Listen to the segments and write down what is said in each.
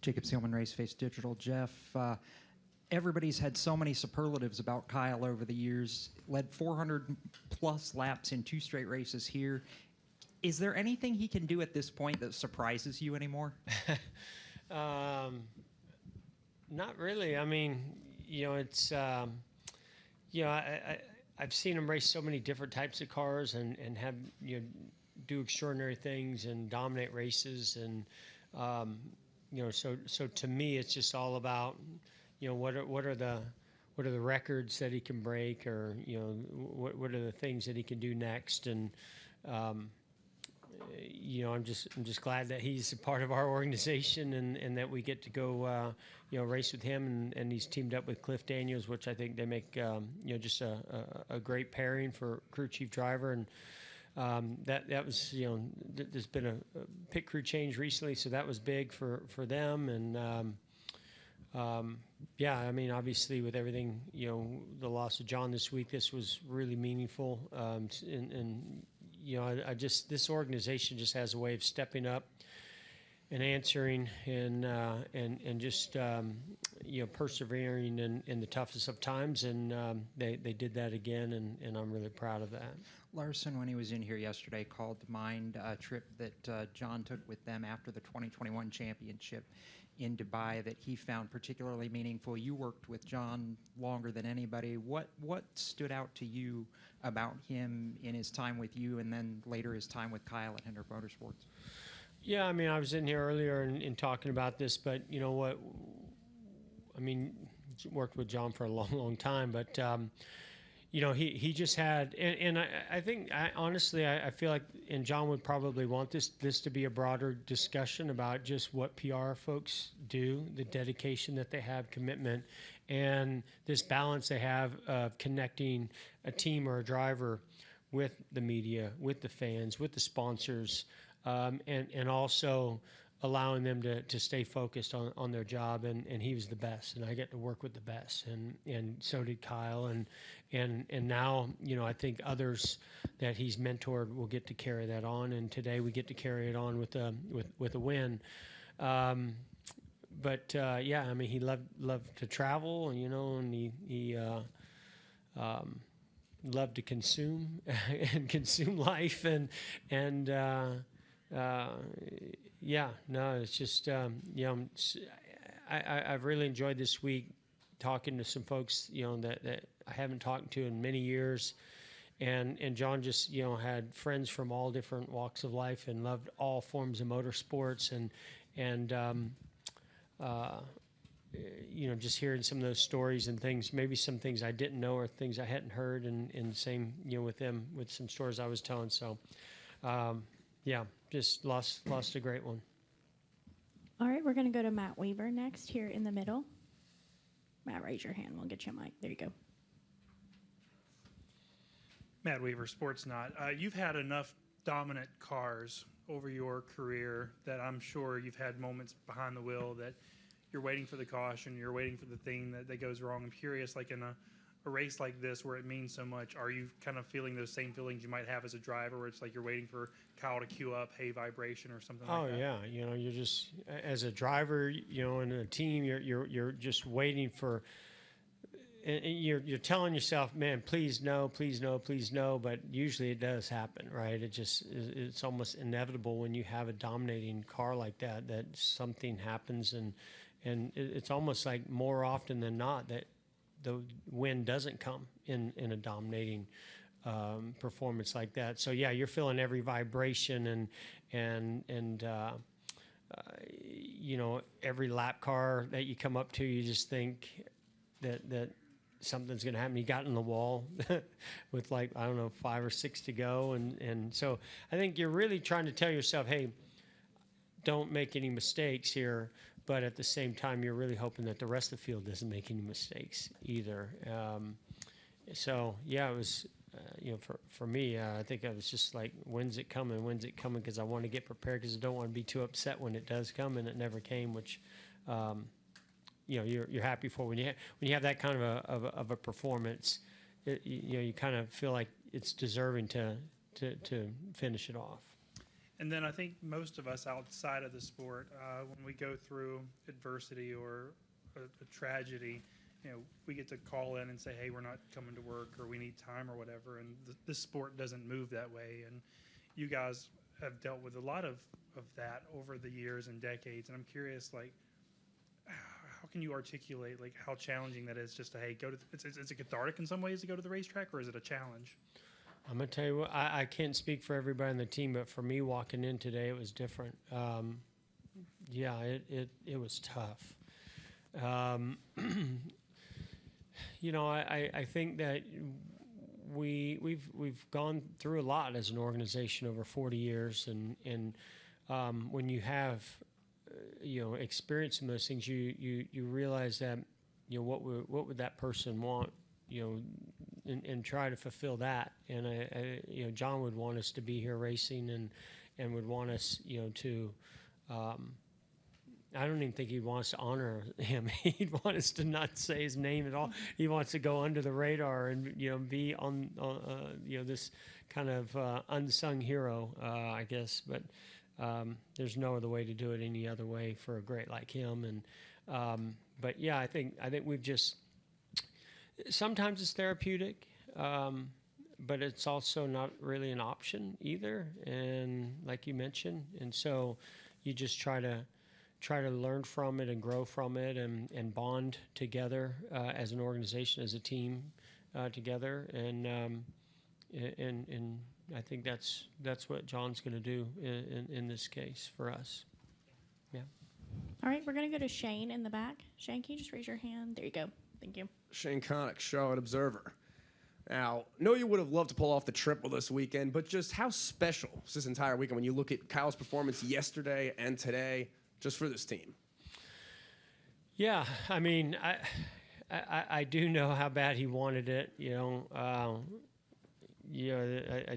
Jacob Seelman, Raceface Digital. Jeff, everybody's had so many superlatives about Kyle over the years. Led 400-plus laps in 2 straight races here. Is there anything he can do at this point that surprises you anymore? Not really. I mean, it's, I've seen him race so many different types of cars and have, do extraordinary things and dominate races. And, so to me, it's just all about, what are the records that he can break, or, what are the things that he can do next. And, I'm just glad that he's a part of our organization and that we get to go, race with him. And he's teamed up with Cliff Daniels, which I think they make, just a great pairing for crew chief driver. And that was, there's been a pit crew change recently, so that was big for them. And I mean, obviously with everything, the loss of John this week, this was really meaningful. I just, this organization just has a way of stepping up and answering and just persevering in the toughest of times, and they did that again, and I'm really proud of that. Larson, when he was in here yesterday, called to mind a trip that John took with them after the 2021 championship in Dubai that he found particularly meaningful. You worked with John longer than anybody. What stood out to you about him in his time with you, and then later his time with Kyle at Hendrick Motorsports? Yeah, I mean, I was in here earlier in talking about this, but you know what? I mean, worked with John for a long, long time, but he just had, and I think, honestly, I feel like, and John would probably want this to be a broader discussion about just what PR folks do, the dedication that they have, commitment, and this balance they have of connecting a team or a driver with the media, with the fans, with the sponsors, and also allowing them to stay focused on their job. And he was the best, and I get to work with the best, and so did Kyle, and now, I think others that he's mentored will get to carry that on, and today we get to carry it on with a win. I mean, he loved to travel, and he loved to consume and consume life, it's just, I've really enjoyed this week talking to some folks, that I haven't talked to in many years. And John just, had friends from all different walks of life and loved all forms of motorsports. Just hearing some of those stories and things, maybe some things I didn't know or things I hadn't heard, and same, with them, with some stories I was telling. So, just lost a great one. All right, we're going to go to Matt Weaver next here in the middle. Matt, raise your hand. We'll get you a mic. There you go. Matt Weaver, Sportsnaut. You've had enough dominant cars over your career that I'm sure you've had moments behind the wheel that you're waiting for the caution, you're waiting for the thing that goes wrong. I'm curious, like in a race like this where it means so much, are you kind of feeling those same feelings you might have as a driver where it's like you're waiting for Kyle to queue up, hey, vibration or something like that? Oh, yeah. You're just, as a driver, in a team, you're just waiting for, and you're telling yourself, man, please no, but usually it does happen, right? It's almost inevitable when you have a dominating car like that something happens, and it's almost like more often than not that the win doesn't come in a dominating performance like that. So yeah, you're feeling every vibration and every lap car that you come up to, you just think that something's going to happen. You got in the wall with 5 or 6 to go, and so I think you're really trying to tell yourself, hey, don't make any mistakes here. But at the same time, you're really hoping that the rest of the field doesn't make any mistakes either. It was, for me, I think I was just like, when's it coming? Because I want to get prepared, because I don't want to be too upset when it does come, and it never came, which, you're happy for when you have that kind of a performance. You kind of feel like it's deserving to finish it off. And then I think most of us outside of the sport, when we go through adversity or a tragedy, we get to call in and say, hey, we're not coming to work, or we need time, or whatever. And this sport doesn't move that way. And you guys have dealt with a lot of that over the years and decades. And I'm curious, like, how can you articulate like how challenging that is just to, hey, go to, it's a cathartic in some ways to go to the racetrack, or is it a challenge? I'm going to tell you what, I can't speak for everybody on the team, but for me walking in today, it was different. Yeah, it was tough. I think that we've gone through a lot as an organization over 40 years, and when you have experience in those things, you realize that what would that person want, and try to fulfill that. And John would want us to be here racing, and would want us to. I don't even think he'd want us to honor him. He'd want us to not say his name at all. He wants to go under the radar and be on this kind of unsung hero, I guess. But there's no other way to do it any other way for a great like him. And but yeah, I think we've just sometimes it's therapeutic, but it's also not really an option either. And like you mentioned, and so you just try to learn from it and grow from it, and bond together as an organization, as a team together, and I think that's what John's going to do in this case for us. Yeah. All right, we're going to go to Shane in the back. Shane, can you just raise your hand? There you go. Thank you. Shane Connick, Charlotte Observer. Now, know you would have loved to pull off the triple this weekend, but just how special is this entire weekend when you look at Kyle's performance yesterday and today, just for this team? Yeah, I mean, I do know how bad he wanted it. I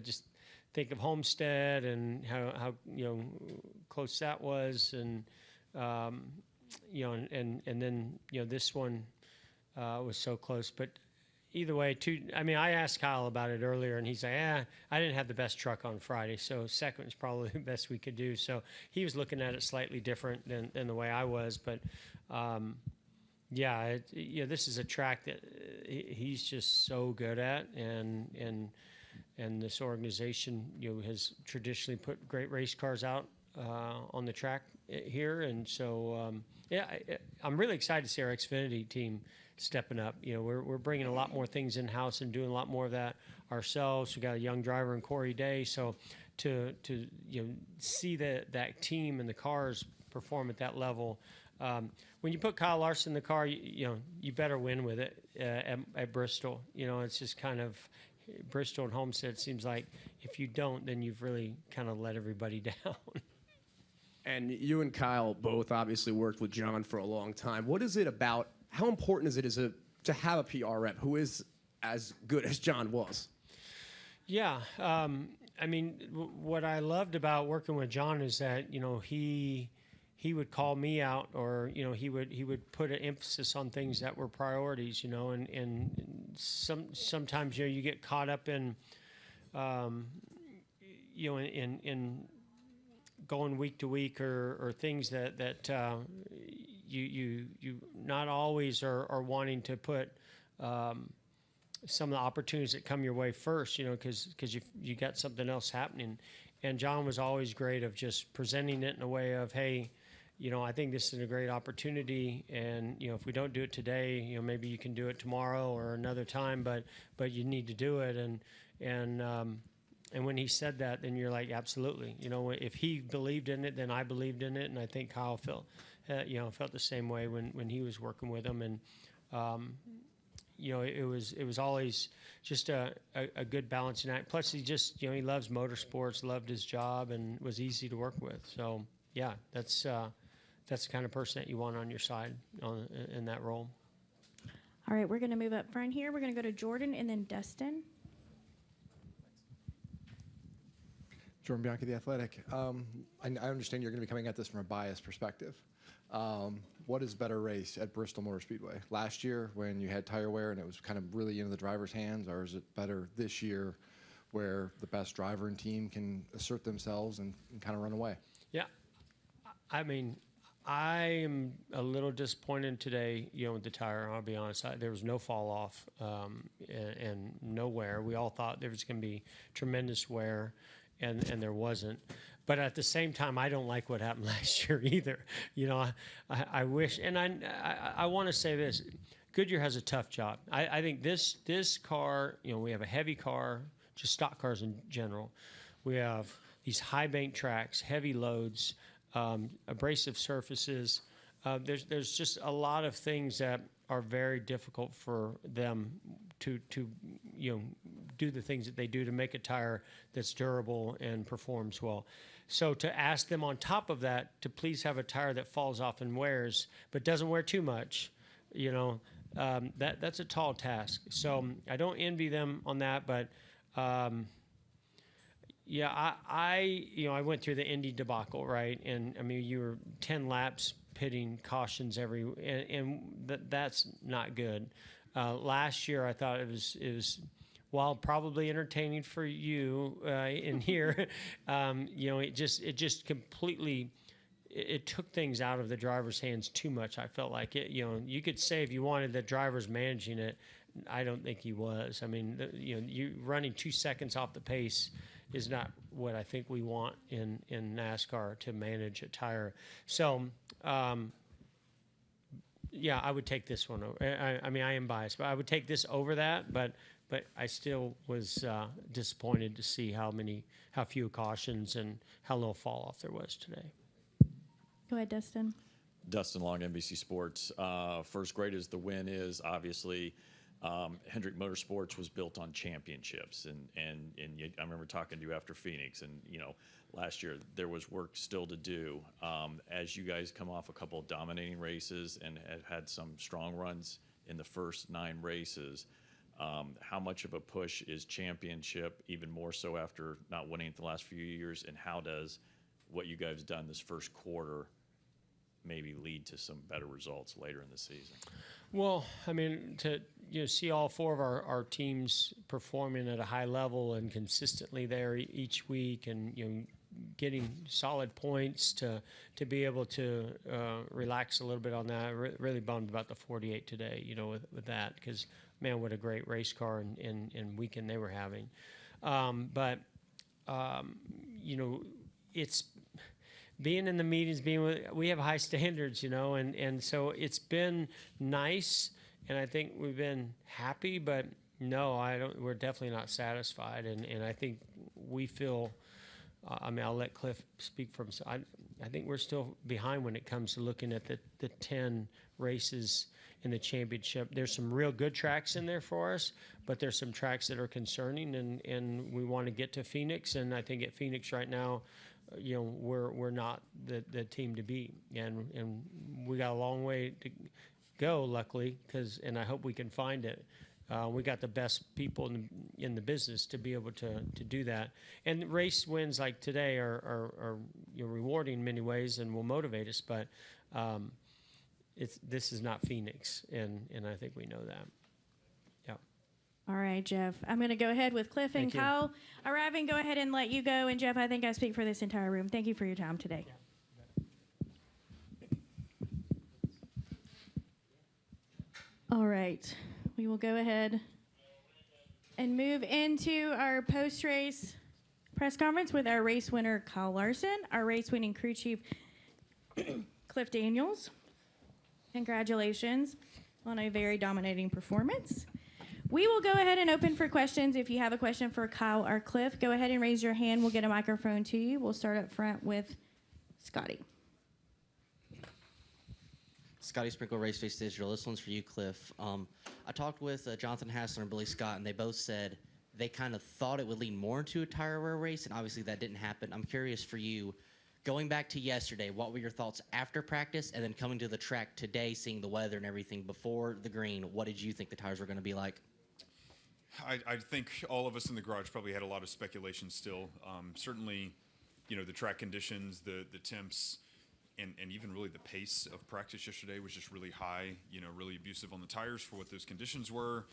just think of Homestead and how close that was, and and then this one was so close. But either way, I asked Kyle about it earlier, and he's like, I didn't have the best truck on Friday, so second was probably the best we could do. So he was looking at it slightly different than the way I was. But, this is a track that he's just so good at, and this organization, has traditionally put great race cars out on the track here. And so, I'm really excited to see our Xfinity team stepping up. We're bringing a lot more things in house and doing a lot more of that ourselves. We got a young driver in Corey Day, so to see that team and the cars perform at that level. When you put Kyle Larson in the car, you better win with it at Bristol. It's just kind of Bristol and Homestead. Seems like if you don't, then you've really kind of let everybody down. And you and Kyle both obviously worked with John for a long time. What is it about? How important is it to have a PR rep who is as good as John was? Yeah, what I loved about working with John is that he would call me out, or he would put an emphasis on things that were priorities, and sometimes you get caught up in in going week to week, or things that you not always are wanting to put some of the opportunities that come your way first, because you got something else happening. And John was always great of just presenting it in a way of, hey, I think this is a great opportunity, and if we don't do it today, maybe you can do it tomorrow or another time, but you need to do it. And when he said that, then you're like, absolutely. If he believed in it, then I believed in it, and I think Kyle felt the same way when he was working with him. And it was always just a good balancing act. Plus, he just he loves motorsports, loved his job, and was easy to work with. So yeah, that's the kind of person that you want on your side in that role. All right, we're going to move up front here. We're going to go to Jordan and then Dustin. Jordan Bianchi, The Athletic. I understand you're going to be coming at this from a biased perspective. What is better race at Bristol Motor Speedway? Last year when you had tire wear and it was kind of really into the driver's hands, or is it better this year where the best driver and team can assert themselves and kind of run away. Yeah, I mean, I am a little disappointed today, with the tire. I'll be honest. There was no fall off and no wear. We all thought there was going to be tremendous wear, and there wasn't. But at the same time, I don't like what happened last year either. I wish, and I want to say this: Goodyear has a tough job. I think this car, we have a heavy car, just stock cars in general. We have these high bank tracks, heavy loads, abrasive surfaces. There's just a lot of things that are very difficult for them to do the things that they do to make a tire that's durable and performs well. So to ask them on top of that to please have a tire that falls off and wears, but doesn't wear too much, that's a tall task. So I don't envy them on that, but yeah, I went through the Indy debacle, right? And I mean, you were 10 laps pitting cautions and that's not good. Last year, I thought it was while probably entertaining for you in here, it just completely. It took things out of the driver's hands too much. I felt like it. You could say if you wanted the driver's managing it, I don't think he was. I mean, you running 2 seconds off the pace is not what I think we want in NASCAR to manage a tire. So, yeah, I would take this one over. I mean, I am biased, but I would take this over that. But I still was disappointed to see how few cautions and how little fall off there was today. Go ahead, Dustin. Dustin Long, NBC Sports. First grade is the win is obviously Hendrick Motorsports was built on championships, and I remember talking to you after Phoenix, and last year there was work still to do. As you guys come off a couple of dominating races and have had some strong runs in the first 9 races, how much of a push is championship, even more so after not winning it the last few years, and how does what you guys have done this first quarter maybe lead to some better results later in the season? Well, I mean, to see all 4 of our teams performing at a high level and consistently there each week, and getting solid points to be able to relax a little bit on that. Really bummed about the 48 today, with that, because man, what a great race car and weekend they were having. But it's being in the meetings, we have high standards, and so it's been nice, and I think we've been happy, but no, we're definitely not satisfied, and I think we feel, I'll let Cliff speak for himself. I think we're still behind when it comes to looking at the 10 races in the championship. There's some real good tracks in there for us, but there's some tracks that are concerning, and we want to get to Phoenix, and I think at Phoenix right now, we're not the team to beat, and we got a long way to go, luckily, and I hope we can find it. We got the best people in the business to be able to do that, and race wins like today are rewarding in many ways and will motivate us, but this is not Phoenix, and I think we know that. All right, Jeff. I'm going to go ahead with Cliff and Kyle arriving. Go ahead and let you go. And, Jeff, I think I speak for this entire room. Thank you for your time today. All right. We will go ahead and move into our post-race press conference with our race winner, Kyle Larson, our race-winning crew chief, Cliff Daniels. Congratulations on a very dominating performance. We will go ahead and open for questions. If you have a question for Kyle or Cliff, go ahead and raise your hand. We'll get a microphone to you. We'll start up front with Scotty. Scotty Sprinkle, Race Face Digital. This one's for you, Cliff. I talked with Jonathan Hassler and Billy Scott, and they both said they kind of thought it would lean more into a tire wear race, and obviously that didn't happen. I'm curious for you, going back to yesterday, what were your thoughts after practice, and then coming to the track today, seeing the weather and everything before the green, what did you think the tires were going to be like? I think all of us in the garage probably had a lot of speculation still. Certainly, the track conditions, the temps, and even really the pace of practice yesterday was just really high, really abusive on the tires for what those conditions were.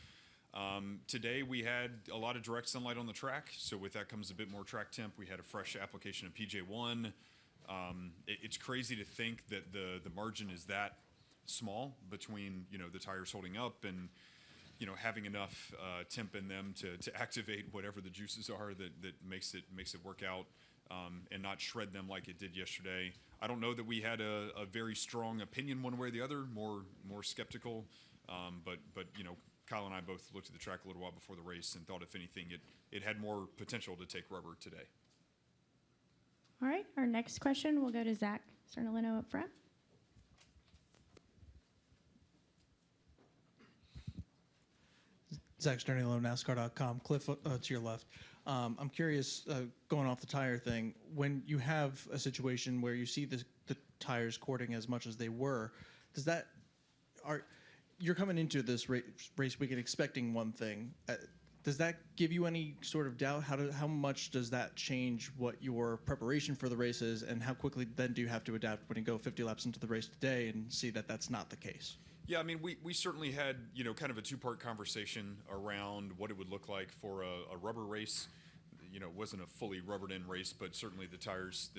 Today we had a lot of direct sunlight on the track, so with that comes a bit more track temp. We had a fresh application of PJ1. It's crazy to think that the margin is that small between the tires holding up and having enough temp in them to activate whatever the juices are that makes it work out and not shred them like it did yesterday. I don't know that we had a very strong opinion one way or the other, more skeptical, but Kyle and I both looked at the track a little while before the race and thought, if anything, it had more potential to take rubber today. All right, our next question will go to Zach Cernolino up front. Zach Sternilo, NASCAR.com. Cliff, to your left. I'm curious, going off the tire thing, when you have a situation where you see the tires cording as much as they were, you're coming into this race weekend expecting one thing. Does that give you any sort of doubt? How much does that change what your preparation for the race is, and how quickly then do you have to adapt when you go 50 laps into the race today and see that that's not the case? Yeah, I mean, we certainly had, kind of a two-part conversation around what it would look like for a rubber race. It wasn't a fully rubbered-in race, but certainly the tires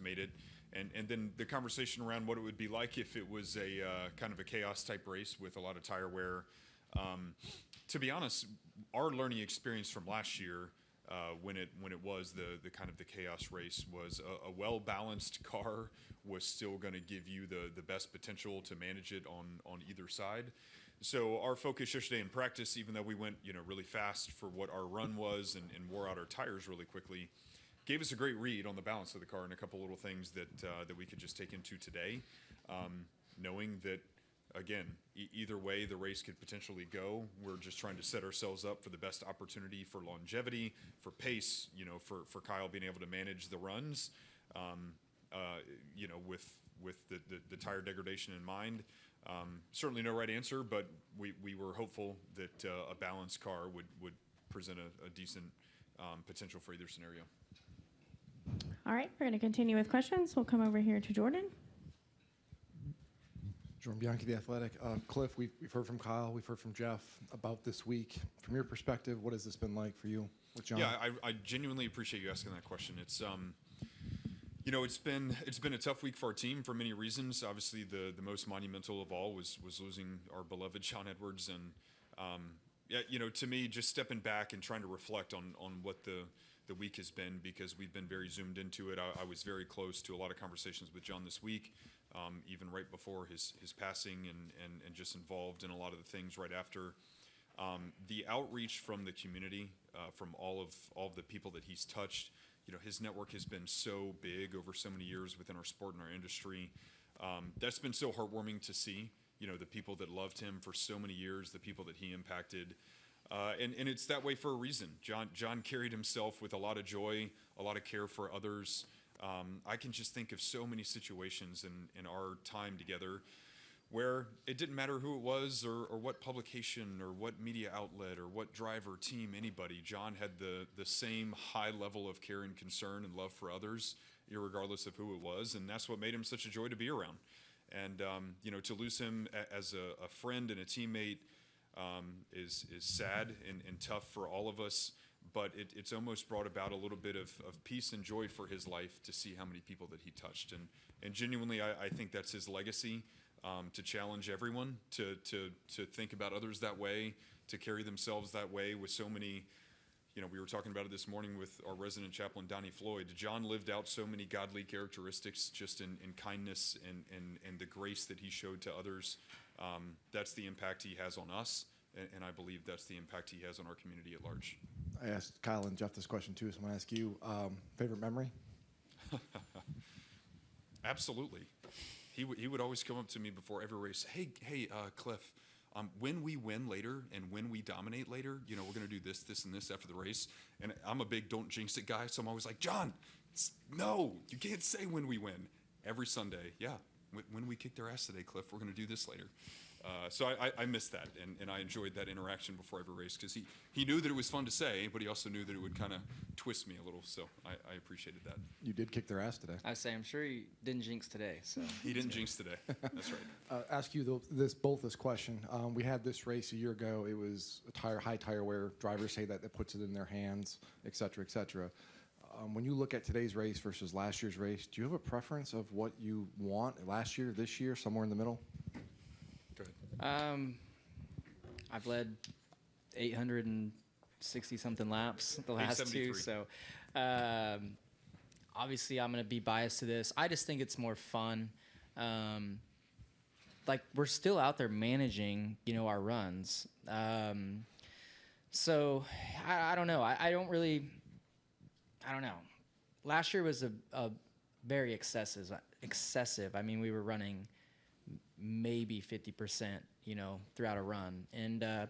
made it. And then the conversation around what it would be like if it was a kind of a chaos-type race with a lot of tire wear. To be honest, our learning experience from last year, when it was the kind of the chaos race, was a well-balanced car was still going to give you the best potential to manage it on either side. So our focus yesterday in practice, even though we went really fast for what our run was and wore out our tires really quickly, gave us a great read on the balance of the car and a couple little things that we could just take into today, knowing that, again, either way the race could potentially go. We're just trying to set ourselves up for the best opportunity for longevity, for pace, for Kyle being able to manage the runs, with the tire degradation in mind. Certainly no right answer, but we were hopeful that a balanced car would present a decent potential for either scenario. All right, we're going to continue with questions. We'll come over here to Jordan. Jordan Bianchi, The Athletic. Cliff, we've heard from Kyle, we've heard from Jeff about this week. From your perspective, what has this been like for you with John? Yeah, I genuinely appreciate you asking that question. It's it's been a tough week for our team for many reasons. Obviously, the most monumental of all was losing our beloved Sean Edwards, and to me, just stepping back and trying to reflect on what the week has been, because we've been very zoomed into it. I was very close to a lot of conversations with John this week, even right before his passing, and just involved in a lot of the things right after. The outreach from the community, from all of the people that he's touched, his network has been so big over so many years within our sport and our industry. That's been so heartwarming to see, the people that loved him for so many years, the people that he impacted. And it's that way for a reason. John carried himself with a lot of joy, a lot of care for others. I can just think of so many situations in our time together where it didn't matter who it was or what publication or what media outlet or what driver, team, anybody. John had the same high level of care and concern and love for others, irregardless of who it was, and that's what made him such a joy to be around. And to lose him as a friend and a teammate is sad and tough for all of us, but it's almost brought about a little bit of peace and joy for his life to see how many people that he touched. And genuinely, I think that's his legacy, to challenge everyone to think about others that way, to carry themselves that way with so many. We were talking about it this morning with our resident chaplain, Donnie Floyd. John lived out so many godly characteristics just in kindness and the grace that he showed to others. That's the impact he has on us, and I believe that's the impact he has on our community at large. I asked Kyle and Jeff this question too, so I'm going to ask you, favorite memory? Absolutely. He would always come up to me before every race, hey, Cliff, when we win later and when we dominate later, we're going to do this, and this after the race. And I'm a big don't jinx it guy, so I'm always like, John, no, you can't say when we win. Every Sunday, yeah, when we kick their ass today, Cliff, we're going to do this later. So I missed that, and I enjoyed that interaction before every race because he knew that it was fun to say, but he also knew that it would kind of twist me a little. So I appreciated that. You did kick their ass today. I say, I'm sure he didn't jinx today. So He didn't jinx today. That's right. Ask you both this question. We had this race a year ago. It was a high tire wear. Drivers say that puts it in their hands, et cetera, et cetera. When you look at today's race versus last year's race, do you have a preference of what you want last year, this year, somewhere in the middle? Go ahead. I've led 860 something laps the last two. 873. So obviously I'm going to be biased to this. I just think it's more fun. Like we're still out there managing, our runs. So I don't know. I don't know. Last year was a very excessive. I mean, we were running maybe 50%, throughout a run. And that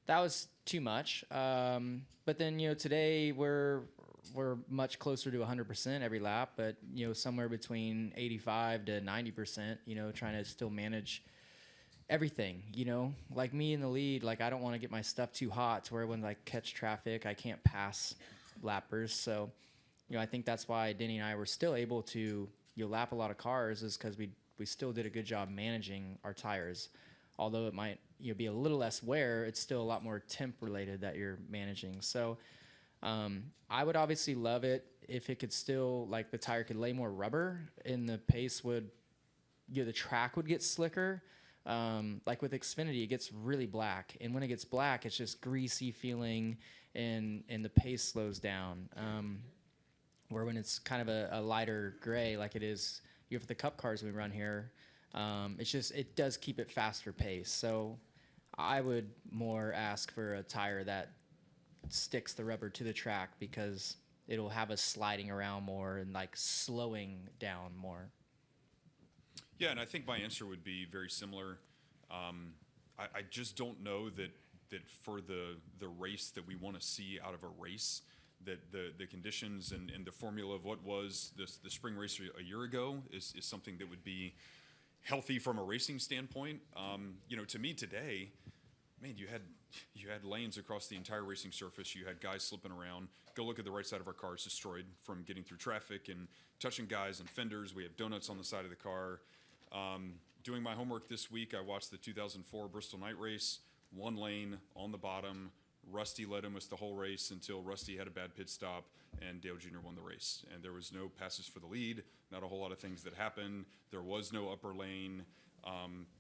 was too much. But then, today we're much closer to 100% every lap, but, somewhere between 85 to 90%, trying to still manage everything, like me in the lead. Like I don't want to get my stuff too hot to where when I catch traffic, I can't pass lappers. So, I think that's why Denny and I were still able to, lap a lot of cars is because we still did a good job managing our tires. Although it might be a little less wear, it's still a lot more temp related that you're managing. So I would obviously love it if it could still, like the tire could lay more rubber and the pace would, the track would get slicker. Like with Xfinity, it gets really black. And when it gets black, it's just greasy feeling and the pace slows down. Where when it's kind of a lighter gray like it is for the cup cars we run here, it does keep it faster pace. So I would more ask for a tire that sticks the rubber to the track because it'll have us sliding around more and like slowing down more. Yeah, and I think my answer would be very similar. I just don't know that for the race that we want to see out of a race, that the conditions and the formula of what was the spring race a year ago is something that would be healthy from a racing standpoint. To me today, man, you had lanes across the entire racing surface. You had guys slipping around. Go look at the right side of our cars destroyed from getting through traffic and touching guys and fenders. We have donuts on the side of the car. Doing my homework this week, I watched the 2004 Bristol night race. One lane on the bottom. Rusty led him the whole race until Rusty had a bad pit stop and Dale Jr. won the race. And there was no passes for the lead, not a whole lot of things that happened. There was no upper lane.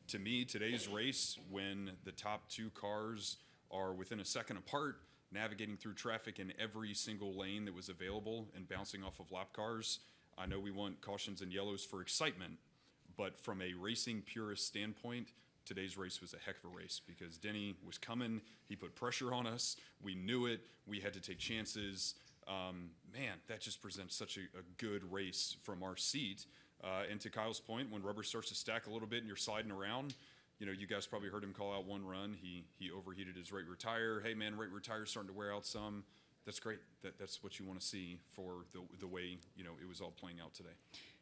To me, today's race, when the top two cars are within a second apart, navigating through traffic in every single lane that was available and bouncing off of lap cars, I know we want cautions and yellows for excitement, but from a racing purist standpoint, today's race was a heck of a race because Denny was coming. He put pressure on us. We knew it. We had to take chances. Man, that just presents such a good race from our seat. And to Kyle's point, when rubber starts to stack a little bit and you're sliding around, you guys probably heard him call out one run. He overheated his right rear tire. Hey, man, right rear tire's starting to wear out some. That's great. That's what you want to see for the way, it was all playing out today.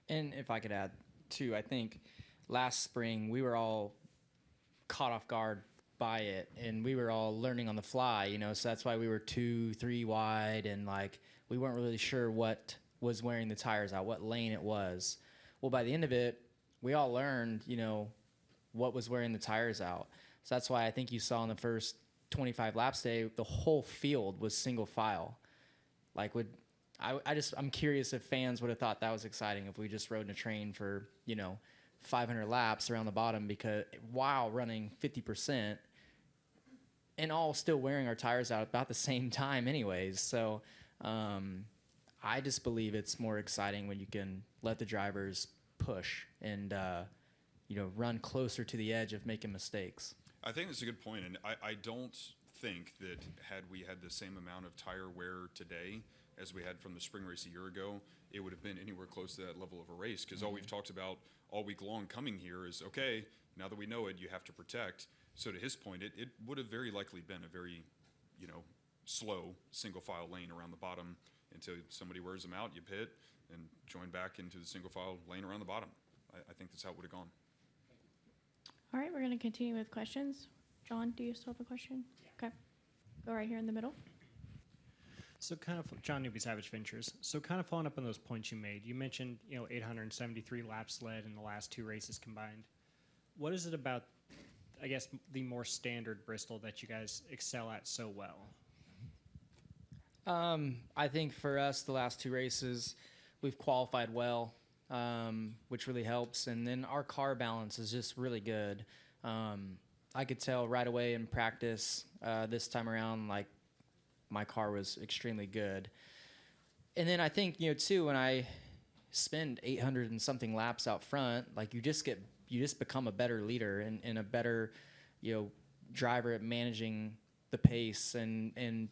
And if I could add, too, I think last spring we were all caught off guard by it and we were all learning on the fly, so that's why we were 2-3 wide and like we weren't really sure what was wearing the tires out, what lane it was. Well, by the end of it, we all learned, what was wearing the tires out. So that's why I think you saw in the first 25 laps today, the whole field was single file. Like I'm curious if fans would have thought that was exciting if we just rode in a train for, 500 laps around the bottom because while running 50% and all still wearing our tires out about the same time anyways. So I just believe it's more exciting when you can let the drivers push and, run closer to the edge of making mistakes. I think that's a good point, and I don't think that had we had the same amount of tire wear today as we had from the spring race a year ago, it would have been anywhere close to that level of a race because all we've talked about all week long coming here is, okay, now that we know it, you have to protect. So to his point, it would have very likely been a very, slow single file lane around the bottom until somebody wears them out, you pit, and join back into the single file lane around the bottom. I think that's how it would have gone. All right, we're going to continue with questions. John, do you still have a question? Okay. Go right here in the middle. So kind of, John Newby, Savage Ventures. So kind of following up on those points you made, you mentioned, 873 laps led in the last 2 races combined. What is it about, I guess, the more standard Bristol that you guys excel at so well? I think for us, the last 2 races, we've qualified well, which really helps. And then our car balance is just really good. I could tell right away in practice this time around, like, my car was extremely good. And then I think, too, when I spend 800 and something laps out front, like, you just become a better leader and a better, driver at managing the pace and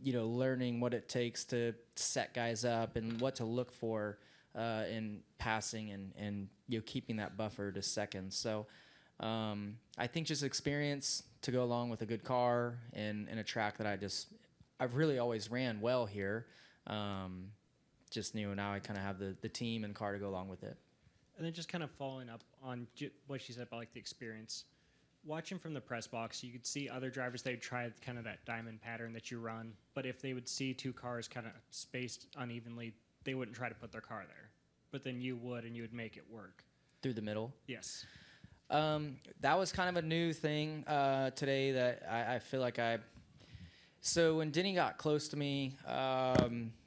learning what it takes to set guys up and what to look for in passing and keeping that buffer to second. So I think just experience to go along with a good car and a track that I've really always ran well here. Just now I kind of have the team and car to go along with it. And then just kind of following up on what she said about like the experience. Watching from the press box, you could see other drivers, they'd try kind of that diamond pattern that you run, but if they would see 2 cars kind of spaced unevenly, they wouldn't try to put their car there. But then you would, and you would make it work. Through the middle? Yes. That was kind of a new thing today that I feel like So when Denny got close to me,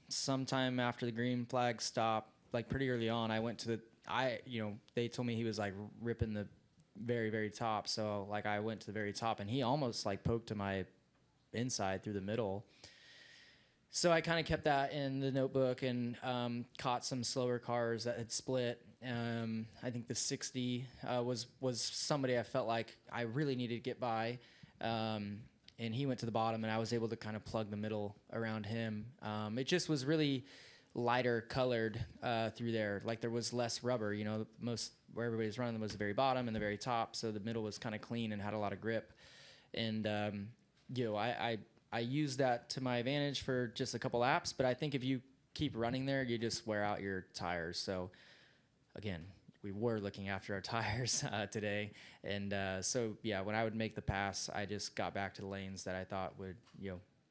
sometime after the green flag stopped, like pretty early on, I went to they told me he was like ripping the very, very top. So like I went to the very top and he almost like poked to my inside through the middle. So I kind of kept that in the notebook and caught some slower cars that had split. I think the 60 was somebody I felt like I really needed to get by. And he went to the bottom, and I was able to kind of plug the middle around him. It just was really lighter colored through there. Like there was less rubber, most where everybody's running was the very bottom and the very top. So the middle was kind of clean and had a lot of grip. And, I used that to my advantage for just a couple laps. But I think if you keep running there, you just wear out your tires. So, again, we were looking after our tires today. And when I would make the pass, I just got back to the lanes that I thought would,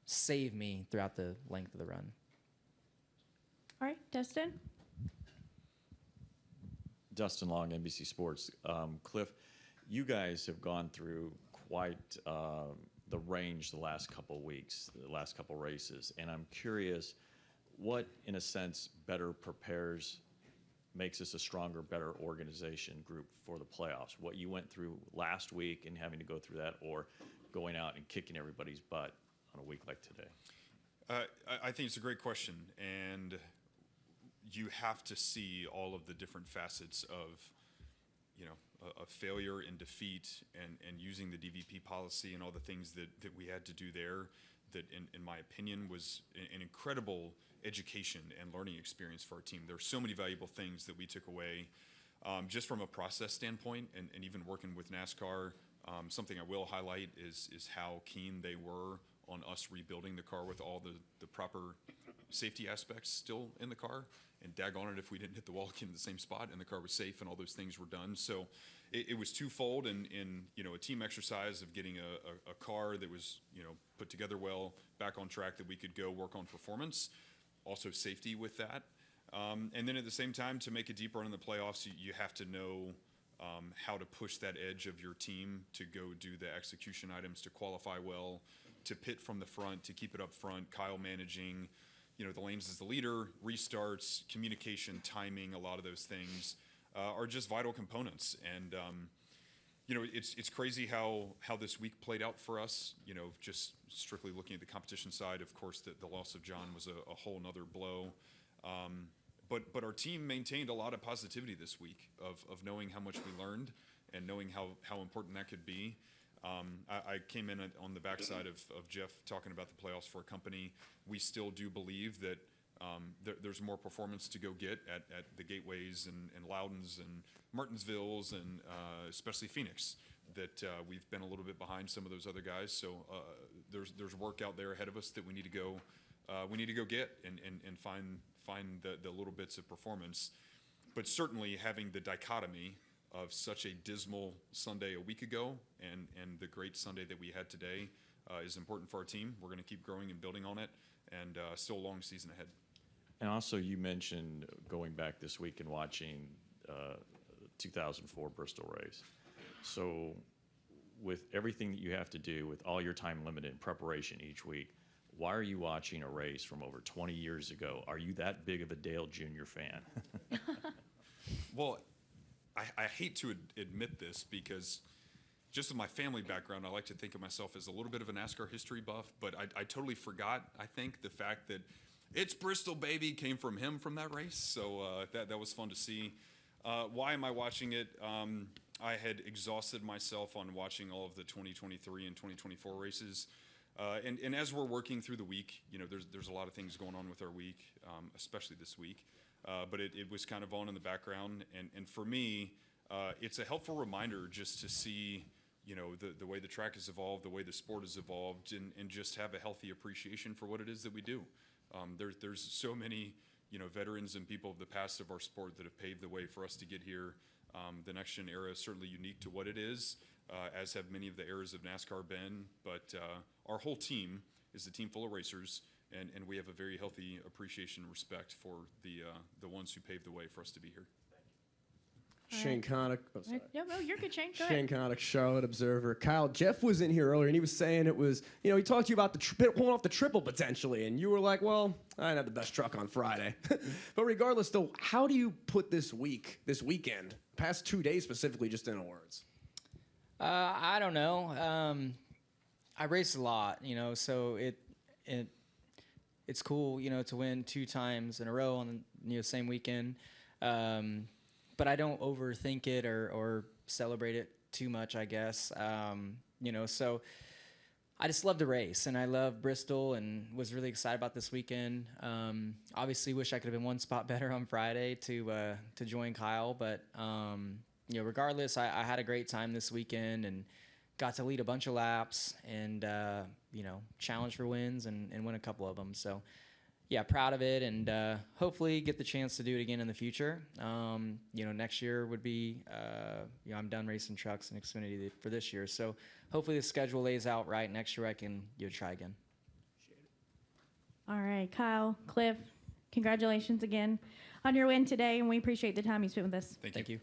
save me throughout the length of the run. All right, Dustin. Dustin Long, NBC Sports. Cliff, you guys have gone through quite the range the last couple weeks, the last couple races, and I'm curious what, in a sense, better makes us a stronger, better organization group for the playoffs? What you went through last week and having to go through that, or going out and kicking everybody's butt on a week like today? I think it's a great question, and you have to see all of the different facets of, a failure and defeat, and using the DVP policy and all the things that we had to do there. That, in my opinion, was an incredible education and learning experience for our team. There are so many valuable things that we took away, just from a process standpoint, and even working with NASCAR. Something I will highlight is how keen they were on us rebuilding the car with all the proper safety aspects still in the car. And daggone it if we didn't hit the wall again in the same spot and the car was safe and all those things were done. So it was twofold in a team exercise of getting a car that was put together well, back on track, that we could go work on performance, also safety with that. And then at the same time, to make a deep run in the playoffs, you have to know how to push that edge of your team to go do the execution items, to qualify well, to pit from the front, to keep it up front, Kyle managing the lanes as the leader, restarts, communication, timing, a lot of those things are just vital components. And, it's crazy how this week played out for us, just strictly looking at the competition side. Of course, the loss of John was a whole nother blow. But our team maintained a lot of positivity this week of knowing how much we learned and knowing how important that could be. I came in on the backside of Jeff talking about the playoffs for a company. We still do believe that there's more performance to go get at the Gateways and Loudons and Martinsvilles and especially Phoenix, that we've been a little bit behind some of those other guys. So there's work out there ahead of us that we need to go get and find the little bits of performance. But certainly having the dichotomy of such a dismal Sunday a week ago, and the great Sunday that we had today is important for our team. We're going to keep growing and building on it, and still a long season ahead. And also, you mentioned going back this week and watching 2004 Bristol race. So with everything that you have to do, with all your time limited in preparation each week, why are you watching a race from over 20 years ago? Are you that big of a Dale Jr. fan? Well, I hate to admit this because just with my family background, I like to think of myself as a little bit of a NASCAR history buff, but I totally forgot, I think, the fact that "It's Bristol, baby" came from him from that race. So that was fun to see. Why am I watching it? I had exhausted myself on watching all of the 2023 and 2024 races. And as we're working through the week, there's a lot of things going on with our week, especially this week. But it was kind of on in the background. And for me, it's a helpful reminder just to see, the way the track has evolved, the way the sport has evolved, and just have a healthy appreciation for what it is that we do. There's so many, veterans and people of the past of our sport that have paved the way for us to get here. The next gen era is certainly unique to what it is, as have many of the eras of NASCAR been. But our whole team is a team full of racers, and we have a very healthy appreciation and respect for the ones who paved the way for us to be here. Shane Connick. Oh, sorry. No, you're good, Shane. Go Shane ahead. Connick, Charlotte Observer. Kyle, Jeff was in here earlier, and he was saying it was, he talked to you about pulling off the triple potentially, and you were like, well, I didn't have the best truck on Friday. But regardless, though, how do you put this weekend, past 2 days specifically, just in words? I don't know. I race a lot, so it's cool, to win 2 times in a row on the same weekend. But I don't overthink it or celebrate it too much, I guess. So I just love to race, and I love Bristol, and was really excited about this weekend. Obviously, wish I could have been one spot better on Friday to join Kyle, but regardless, I had a great time this weekend and got to lead a bunch of laps and challenge for wins and win a couple of them. So. Yeah, proud of it, and hopefully get the chance to do it again in the future. Next year would be, I'm done racing trucks and Xfinity for this year. So hopefully the schedule lays out right. Next year I can try again. All right, Kyle, Cliff, congratulations again on your win today, and we appreciate the time you spent with us. Thank you.